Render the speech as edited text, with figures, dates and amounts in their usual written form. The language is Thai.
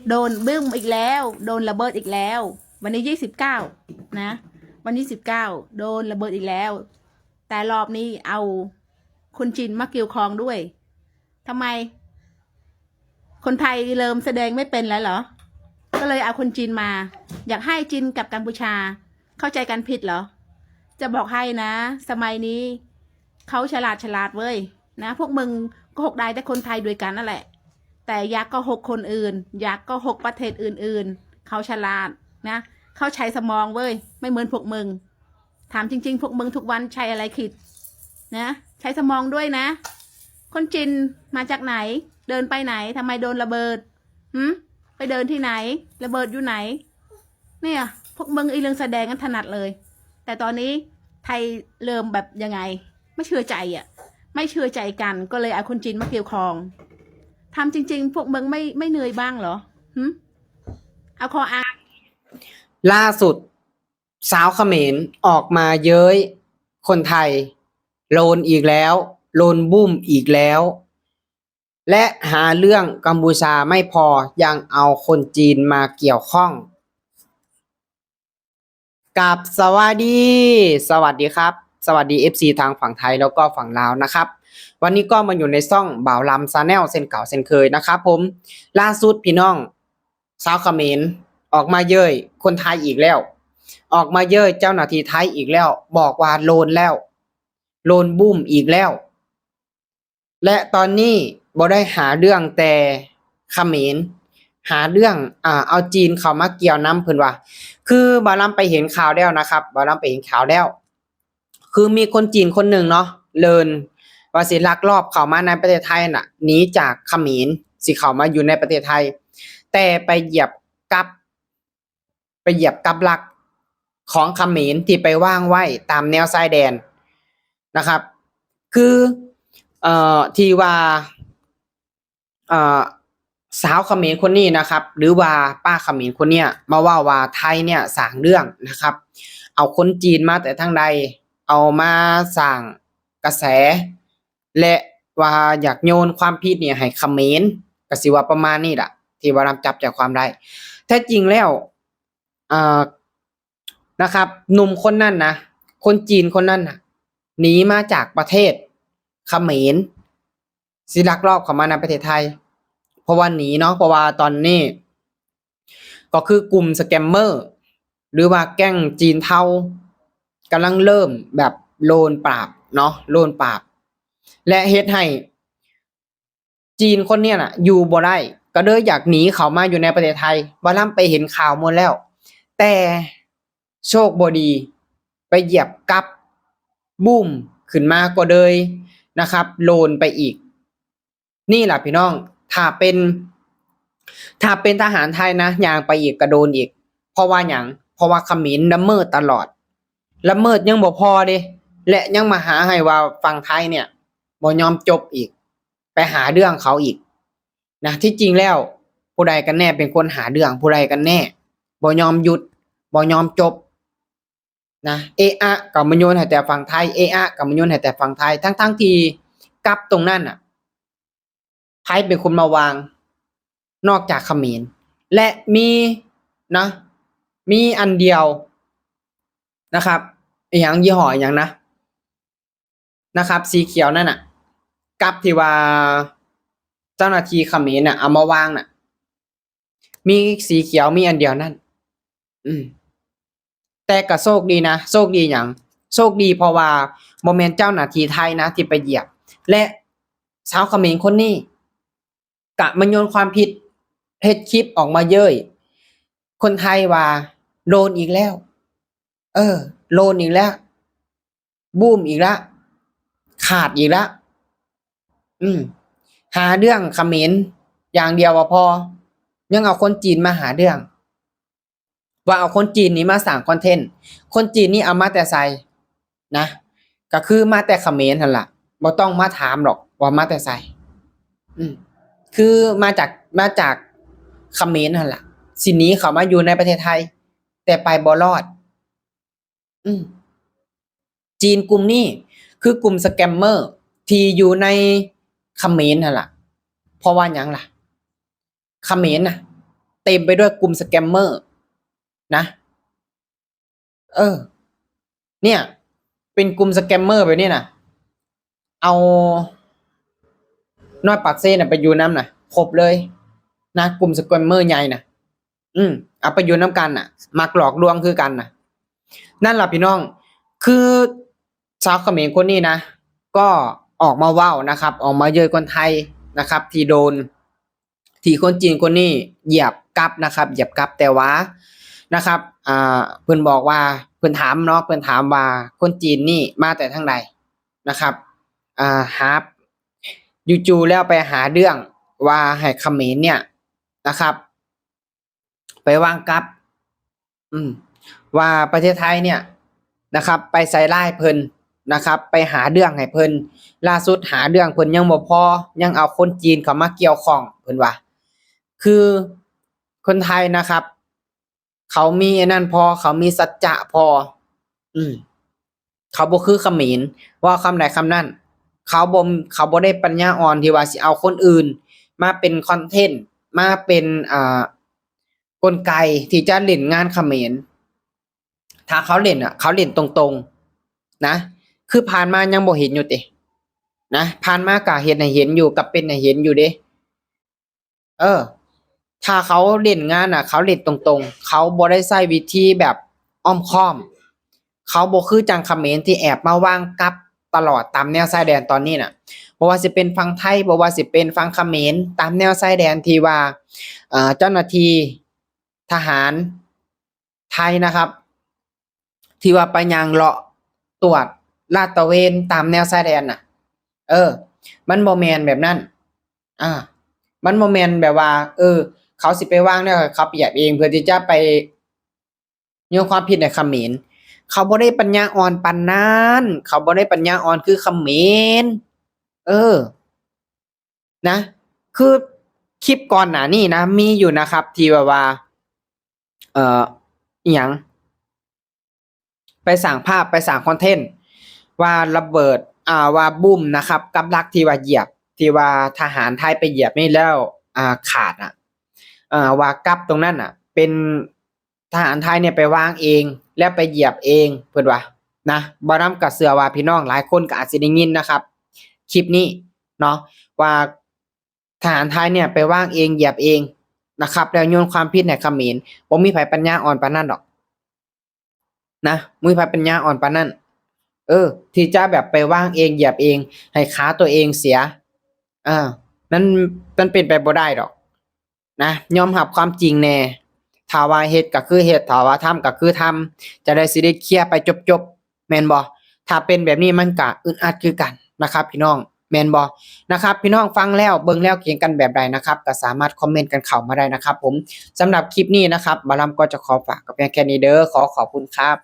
โดนบึ้มอีกแล้วโดนระเบิดอีกแล้ววันนี้29นะวันที่19โดนระเบิดอีกแล้วแต่รอบนี้เอาคนจีนมาเกี่ยวข้องด้วยทำไมคนไทยเริ่มแสดงไม่เป็นแล้วเหรอก็เลยเอาคนจีนมาอยากให้จีนกับกัมพูชาเข้าใจกันผิดเหรอจะบอกให้นะสมัยนี้เขาฉลาดเว้ยนะพวกมึงโก็หกได้แต่คนไทยด้วยกันนั่นแหละแต่ยักษ์ก็หกคนอื่นยักษ์ก็หกประเทศอื่นๆเขาฉลาดนะเขาใช้สมองเว้ยไม่เหมือนพวกมึงถามจริงๆพวกมึงทุกวันใช้อะไรคิดนะใช้สมองด้วยนะคนจีนมาจากไหนเดินไปไหนทำไมโดนระเบิดไปเดินที่ไหนระเบิดอยู่ไหนเนี่ยพวกมึงอีเรื่องแสดงกันถนัดเลยแต่ตอนนี้ไทยเริ่มแบบยังไงไม่เชื่อใจอ่ะไม่เชื่อใจกันก็เลยเอาคนจีนมาเกี่ยวข้องทำจริงๆพวกมึงไม่เหนื่อยบ้างเหรอเอาข้ออ้างล่าสุดสาวเขมรออกมาเย้ยคนไทยโลนอีกแล้วโลนบุ้มอีกแล้วและหาเรื่องกัมพูชาไม่พอยังเอาคนจีนมาเกี่ยวข้องกับสวัสดีครับสวัสดี FC ทางฝั่งไทยแล้วก็ฝั่งลาวนะครับวันนี้ก็มาอยู่ในช่องบ่าวลำชาแนลเส้นเก่าเส้นเคยนะครับผมล่าสุดพี่น้องชาวเขมรออกมาเย้ยคนไทยอีกแล้วออกมาเย้ยเจ้าหน้าที่ไทยอีกแล้วบอกว่าโลนแล้วโลนบุ้มอีกแล้วและตอนนี้บ่ได้หาเรื่องแต่เขมรหาเรื่องเอาจีนเข้ามาเกี่ยวน้ำเพิ่นว่าคือบาลัมไปเห็นข่าวแล้วนะครับบาลัมไปเห็นข่าวแล้วคือมีคนจีนคนหนึ่งเนาะเลินว่าสิลักลอบเข้ามาในประเทศไทยน่ะหนีจากเขมรสิเข้ามาอยู่ในประเทศไทยแต่ไปเหยียบกับลักของเขมรที่ไปวางไว้ตามแนวชายแดนนะครับคือที่ว่าเอ่อสาวเขมรคนนี้นะครับหรือว่าป้าเขมรคนเนี้ยมาว่าไทยเนี่ยสร้างเรื่องนะครับเอาคนจีนมาแต่ทางใดเอามาสร้างกระแสและว่าอยากโยนความผิดเนี่ยให้เขมรก็สิว่าประมาณนี้ล่ะที่ว่ารับจับใจความได้แท้จริงแล้วเอ่อนะครับหนุ่มคนนั้นนะคนจีนคนนั้นน่ะหนีมาจากประเทศเขมรสิลักลอบเข้ามาในประเทศไทยเพราะว่าหนีเนาะเพราะว่าตอนนี้ก็คือกลุ่มสแกมเมอร์หรือว่าแก๊งจีนเทากำลังเริ่มแบบโลนปราบเนาะโลนปราบและเฮ็ดให้จีนคนเนี้ยน่ะอยู่บ่ได้ก็เลยอยากหนีเข้ามาอยู่ในประเทศไทยบ่ล่ำไปเห็นข่าวหมดแล้วแต่โชคบ่ดีไปเหยียบกับบูมขึ้นมาก็เลยนะครับโลนไปอีกนี่ล่ะพี่น้องถ้าเป็นทหารไทยนะย่างไปอีกก็โดนอีกเพราะว่าหยังเพราะว่าเขมรละเมิดตลอดละเมิดยังบ่พอเด้และยังมาหาให้ว่าฝั่งไทยเนี่ยบ่ยอมจบอีกไปหาเรื่องเขาอีกนะที่จริงแล้วผู้ใดกันแน่เป็นคนหาเรื่องผู้ใดกันแน่บ่ยอมหยุดบ่ยอมจบนะเอะอะก็มาโยนให้แต่ฝั่งไทยเอะอะก็มาโยนให้แต่ฝั่งไทยทั้งที่กับตรงนั้นน่ะไผเป็นคนมาวางนอกจากเขมรและมีนะมีอันเดียวนะครับอีหยังยี่ห้ออีหยังนะครับสีเขียวนั่นน่ะกับที่ว่าเจ้าหน้าที่เขมรน่ะเอามาวางน่ะมีสีเขียวมีอันเดียวนั่นอืมแต่ก็โชคดีนะโชคดีหยังโชคดีเพราะว่าบ่แม่นเจ้าหน้าที่ไทยนะที่ไปเหยียบและชาวเขมรคนนี้ก็มาโยนความผิดเฮ็ดคลิปออกมาเย้ยคนไทยว่าโดนอีกแล้วโลนอีกแล้วบูมอีกแล้วขาดอีกแล้วอืมหาเรื่องเขมรอย่างเดียวว่าพอยังเอาคนจีนมาหาเรื่องว่าเอาคนจีนนี้มาสร้างคอนเทนต์คนจีนนี่เอามาแต่ไสนะก็คือมาแต่เขมรนั่นล่ะบ่ต้องมาถามหรอกว่ามาแต่ไสอืมคือมาจากเขมรนั่นล่ะสิหนีเข้ามาอยู่ในประเทศไทยแต่ไปบ่รอดอืม จีนกลุ่มนี้คือกลุ่มสแกมเมอร์ที่อยู่ในเขมรนั่นล่ะเพราะว่าหยังล่ะเขมรน่ะ เต็มไปด้วยกลุ่มสแกมเมอร์นะเนี่ยเป็นกลุ่มสแกมเมอร์แบบนี้นะเอาน้อยปากเซ่น่ะไปอยู่น้ำน่ะครบเลยนะกลุ่มสแกมเมอร์ใหญ่น่ะเอาไปอยู่น้ำกันน่ะมักหลอกลวงคือกันน่ะนั่นล่ะพี่น้องคือชาวเขมรคนนี้นะก็ออกมาเว้านะครับออกมาเย้ยคนไทยนะครับที่โดนที่คนจีนคนนี้เหยียบกลับนะครับเหยียบกลับแต่ว่านะครับเพิ่นบอกว่าเพิ่นถามเนาะเพิ่นถามว่าคนจีนนี่มาแต่ทางใดนะครับหาจู่ๆแล้วไปหาเรื่องว่าให้เขมรเนี่ยนะครับไปวางกับว่าประเทศไทยเนี่ยนะครับไปใส่ร้ายเพิ่นนะครับไปหาเรื่องให้เพิ่นล่าสุดหาเรื่องเพิ่นยังบ่พอยังเอาคนจีนเข้ามาเกี่ยวข้องเพิ่นว่าคือคนไทยนะครับเขามีไอ้นั่นพอเขามีสัจจะพอเขาบ่คือเขมรว่าคำใดคำนั้นเขาบ่ได้ปัญญาอ่อนที่ว่าสิเอาคนอื่นมาเป็นคอนเทนต์มาเป็นกลไกที่จะเล่นงานเขมรถ้าเขาเล่นเขาเล่นตรงๆนะคือผ่านมายังบ่เห็นอยู่ตินะผ่านมาก็เฮ็ดให้เห็นอยู่กับเป็นให้เห็นอยู่เด้ถ้าเขาเล่นงานเขาเล่นตรงๆเขาบ่ได้ใช้วิธีแบบอ้อมค้อมเขาบ่คือจังเขมรที่แอบมาวางกับตลอดตามแนวชายแดนตอนนี้น่ะบ่ว่าสิเป็นฝั่งไทยบ่ว่าสิเป็นฝั่งเขมรตามแนวชายแดนที่ว่าเจ้าหน้าที่ทหารไทยนะครับที่ว่าไปย่างเลาะตรวจลาดตระเวนตามแนวชายแดนน่ะมันบ่แม่นแบบนั้นมันบ่แม่นแบบว่าเขาสิไปวางเนี่ยเขาเปรียบเองเพื่อที่จะไปโยนความผิดให้เขมรเขาบ่ได้ปัญญาอ่อนปานนั้นเขาบ่ได้ปัญญาอ่อนคือเขมรนะคือคลิปก่อนหน้านี้นะมีอยู่นะครับที่ว่าอิหยังไปสร้างภาพไปสร้างคอนเทนต์ว่าระเบิดว่าบุ้มนะครับกับดักที่ว่าเหยียบที่ว่าทหารไทยไปเหยียบนี่แล้วขาดว่ากับตรงนั้นเป็นทหารไทยเนี่ยไปวางเองแล้วไปเหยียบเองเพิ่นว่านะบ่นำก็เชื่อว่าพี่น้องหลายคนก็อาจสิได้ยินนะครับคลิปนี้เนาะว่าทหารไทยเนี่ยไปวางเองเหยียบเองนะครับแล้วโยนความผิดให้เขมรบ่มีไผปัญญาอ่อนปานนั้นดอกนะบ่มีไผปัญญาอ่อนปานนั้นที่จะแบบไปวางเองเหยียบเองให้ขาตัวเองเสียนั้นมันเป็นไปบ่ได้ดอกนะยอมรับความจริงแน่ถ้าว่าเฮ็ดก็คือเฮ็ดถ้าว่าทำก็คือทำจะได้สิได้เคลียร์ไปจบๆแม่นบ่ถ้าเป็นแบบนี้มันก็อึดอัดคือกันนะครับพี่น้องแม่นบ่นะครับพี่น้องฟังแล้วเบิ่งแล้วคิดกันแบบใดนะครับก็สามารถคอมเมนต์กันเข้ามาได้นะครับผมสำหรับคลิปนี้นะครับหมอลำก็จะขอฝากกับเพียงแค่นี้เด้อขอขอบคุณครับ